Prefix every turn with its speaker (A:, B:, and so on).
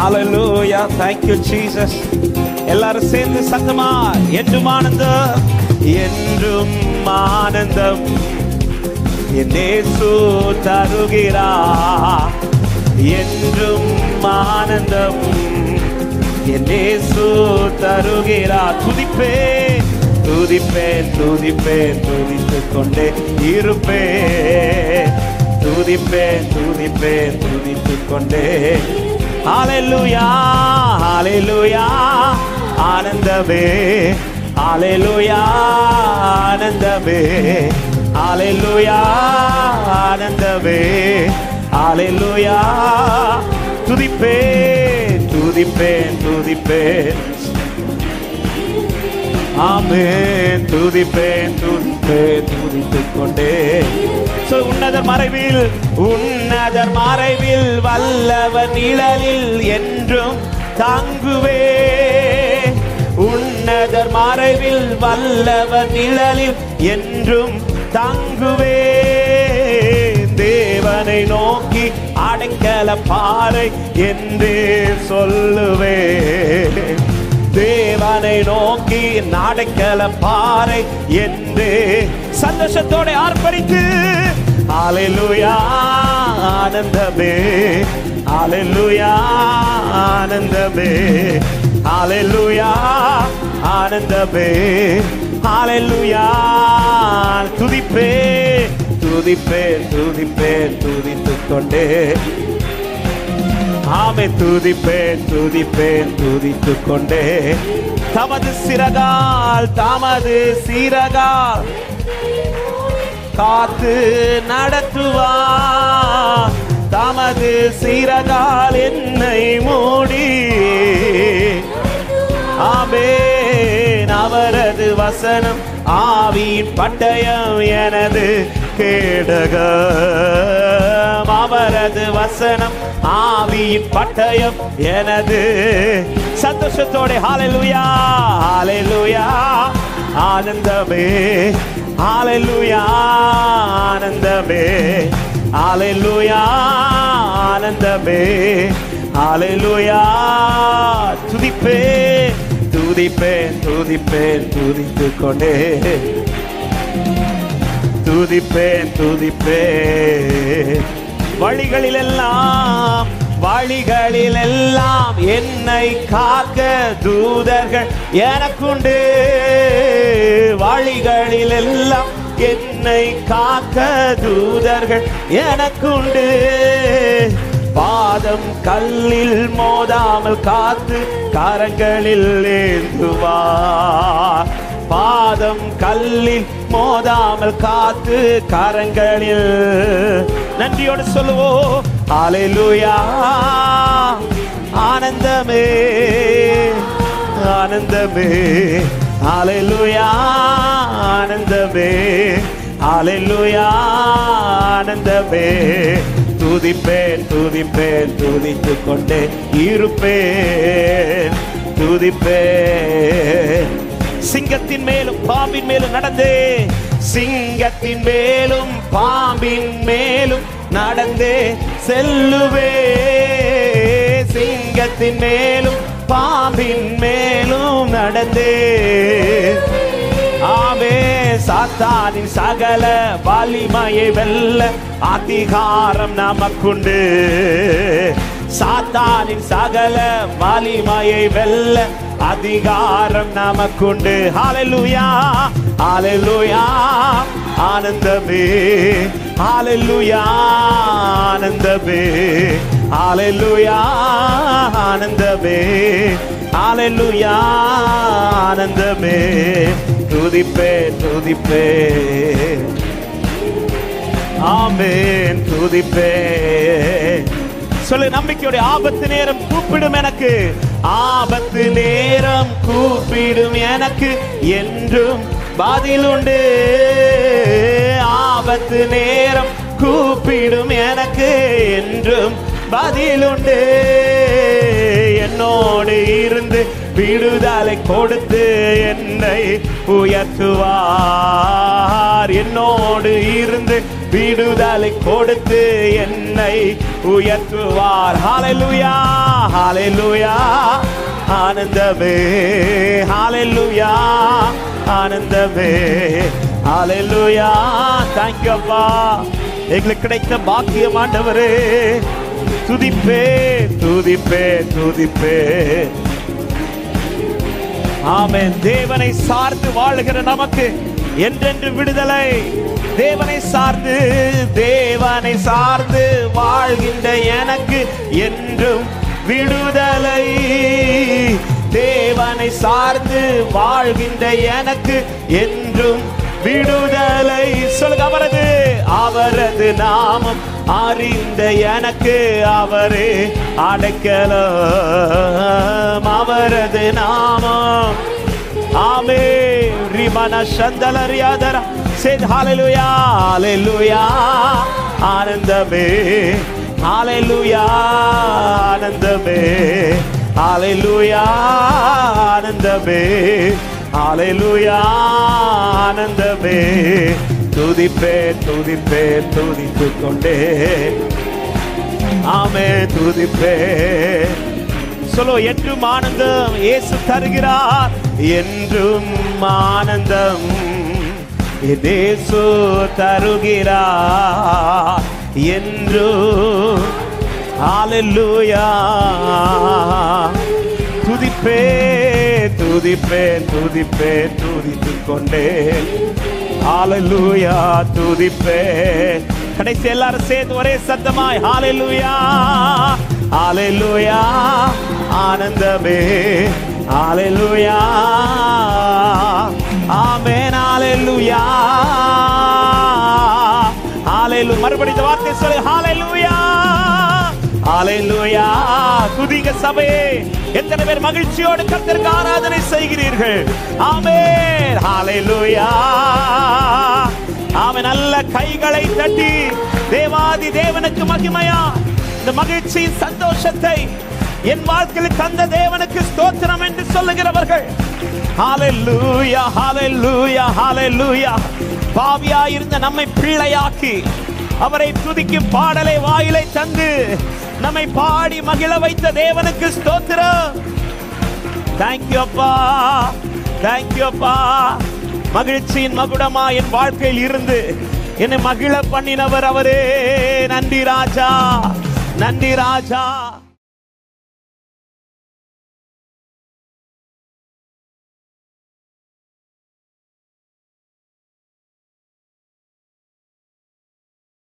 A: Hallelujah. Thank you, Jesus. எல்லாரும் சேர்ந்து சத்தமா என்றும் ஆனந்தம், என்றும் ஆனந்தம் என் இயேசு தருகிறார். என்றும் ஆனந்தம் என் இயேசு தருகிறார். துதிப்பேன் துதிப்பேன் துதிப்பேன் துதித்துக் கொண்டே இருப்பேன். துதிப்பேன் துதிப்பேன் துதித்துக் கொண்டே. ஹல்லேலூயா ஹல்லேலூயா ஆனந்தமே. ஹல்லேலூயா ஆனந்தமே. ஹல்லேலூயா ஆனந்தமே. ஹல்லேலூயா. துதிப்பேன் துதிப்பேன் துதிப்பேன். ஆமென். துதிப்பேன் துதிப்பேன் துதித்துக் கொண்டே. உன்னதர் மறைவில் உன்னதர் மறைவில் வல்லவர் நிழலில் என்றும் தாங்குவே. உன்னதர் மறைவில் வல்லவர் நிழலில் என்றும் தாங்குவே. தேவனை நோக்கி அடைக்கல பாறை என்று சொல்லுவே. தேவனை நோக்கி அடைக்கல பாறை என்று சந்தோஷத்தோட ஆர்ப்பரித்து ஹல்லேலூயா ஆனந்தமே. ஹல்லேலூயா ஆனந்தமே. ஹல்லேலூயா ஆனந்தமே. ஹல்லேலூயா. துதிப்பேன் துதிப்பேன் துதிப்பேன் துதித்துக் கொண்டே. ஆமென். துதிப்பேன் துதிப்பேன் துதித்துக் கொண்டே. தமது சிறகால் தமது சிறகால் காத்து நடத்துவார். தமது சிறகால் என்னை மூடி. ஆமென். அவரது வசனம் ஆவியின் பட்டயம் எனது கேடகம். அவரது வசனம் ஆவியின் பட்டயம் எனது. சந்தோஷத்தோட ஹல்லேலூயா ஹல்லேலூயா ஆனந்தமே. ஹல்லேலூயா ஆனந்தமே. ஹல்லேலூயா ஆனந்தமே. ஹல்லேலூயா. துதிப்பேன் துதிப்பேன் துதிப்பேன் துதித்துக் கொண்டே. துதிப்பேன் துதிப்பேன். வழிகளிலெல்லாம் வழிகளிலெல்லாம் என்னை காக்க தூதர்கள் எனக்குண்டு. வழிகளிலெல்லாம் என்னை காக்க தூதர்கள் எனக்குண்டு. பாதம் கல்லில் மோதாமல் காத்து கரங்களில் ஏந்துவார். பாதம் கல்லில் மோதாமல் காத்து கரங்களில். நன்றியோடு சொல்லுவோம் ஹல்லேலூயா ஆனந்தமே. ஆனந்தமே. ஹல்லேலூயா ஆனந்தமே. ஹல்லேலூயா ஆனந்தமே. துதிப்பேன் துதிப்பேன் துதித்துக் கொண்டே இருப்பேன். துதிப்பேன். சிங்கத்தின் மேலும் பாம்பின் மேலும் நடந்தே. சிங்கத்தின் மேலும் பாம்பின் மேலும் நடந்தே செல்லுவே. சிங்கத்தின் மேலும் பாம்பின் மேலும் நடந்தே. ஆமே. சாத்தானின் சகல வலிமையை வெல்ல அதிகாரம் நமக்குண்டு. சாத்தானின் சகல வலிமையை வெல்ல அதிகாரம் நமக்குண்டு. ஹல்லேலூயா ஹல்லேலூயா ஆனந்தமே. ஹல்லேலூயா ஆனந்தமே. ஹல்லேலூயா ஆனந்தமே. ஹல்லேலூயா ஆனந்தமே. துதிப்பேன் துதிப்பேன். ஆமென். துதிப்பேன். சொல்லு. நம்பிக்கையோட ஆபத்து நேரம் கூப்பிடும் எனக்கு. ஆபத்து நேரம் கூப்பிடும் எனக்கு என்றும் பதில் உண்டு. ஆபத்து நேரம் கூப்பிடும் எனக்கு என்றும் பதில் உண்டு. என்னோடு இருந்து விடுதலை கொடுத்து என்னை உயர்த்துவார். என்னோடு இருந்து விடுதலை கொடுத்து என்னை உயர்த்துவார். ஹல்லேலூயா, ஹல்லேலூயா, ஆனந்தமே, ஹல்லேலூயா, ஆனந்தமே, ஹல்லேலூயா. தேங்க்யூ அப்பா, எங்களுக்கு கிடைத்த பாக்கியம் ஆண்டவரே. துதிப்பே துதிப்பே துதிப்பே. ஆமென். தேவனை சார்ந்து வாழுகிற நமக்கு என்றென்று விடுதலை. தேவனை சார்ந்து வாழ்கின்ற எனக்கு என்றும் விடுதலை. தேவனை சார்ந்து வாழ்கின்ற எனக்கு என்றும் விடுதலை. சொல்லுங்க, அவரது நாமம் அறிந்த எனக்கு அவரே அடைக்கலம். அவரது நாமம். ஆமென். ரிமன சந்தலரியாதரா சேத். ஹல்லேலூயா, ஹல்லேலூயா, ஆனந்தமே, ஹல்லேலூயா, ஆனந்தமே, ஹல்லேலூயா, ஆனந்தமே, ஹல்லேலூயா, ஆனந்தமே. துதிப்பே துதிப்பே துதித்துக் கொண்டே. ஆமென். துதிப்பே. சொல்லோ, என்றும் ஆனந்தம் இயேசு தருகிறார். என்றும் ஆனந்தம் இயேசு தருகிறார். என்றும். ஹல்லேலூயா. துதிப்பே துதிப்பே துதிப்பே துதித்துக் கொண்டே. ஹல்லேலூயா, துதிப்பே. கடைசி எல்லாரும் சேர்ந்து ஒரே சத்தமாய் ஹல்லேலூயா, ஹல்லேலூயா, ஆனந்தமே, ஹல்லேலூயா, ஆமென், ஹல்லேலூயா, ஹல்லேலூயா. மறுபடியும் இந்த வார்த்தை சொல்லு, ஹல்லேலூயா, ஹல்லேலூயா. துதிங்க சபையே. எத்தனை பேர் மகிழ்ச்சியோடு கர்த்தருக்கு ஆராதனை செய்கிறீர்கள்? ஆமென், ஹல்லேலூயா. ஆமென். நல்ல கைகளை தட்டி தேவாதி தேவனுக்கு மகிமையா. இந்த மகிழ்ச்சி சந்தோஷத்தை என் வாழ்க்கையில் தந்த தேவனுக்கு ஸ்தோத்திரம் என்று சொல்லுகிறவர்கள் ஹல்லேலூயா, ஹல்லேலூயா, ஹல்லேலூயா. பாவியாய் இருந்த நம்மை பிள்ளையாக்கி அவரை துதிக்கும் பாடலை வாயிலை தந்து நம்மை பாடி மகிழ வைத்த தேவனுக்கு ஸ்தோத்திரம். தேங்க்யூ அப்பா, தேங்க்யூ அப்பா. மகிழ்ச்சியின் மகுடமா என் வாழ்க்கையில் இருந்து என்னை மகிழ பண்ணினவர் அவரே. நன்றி ராஜா, நன்றி ராஜா.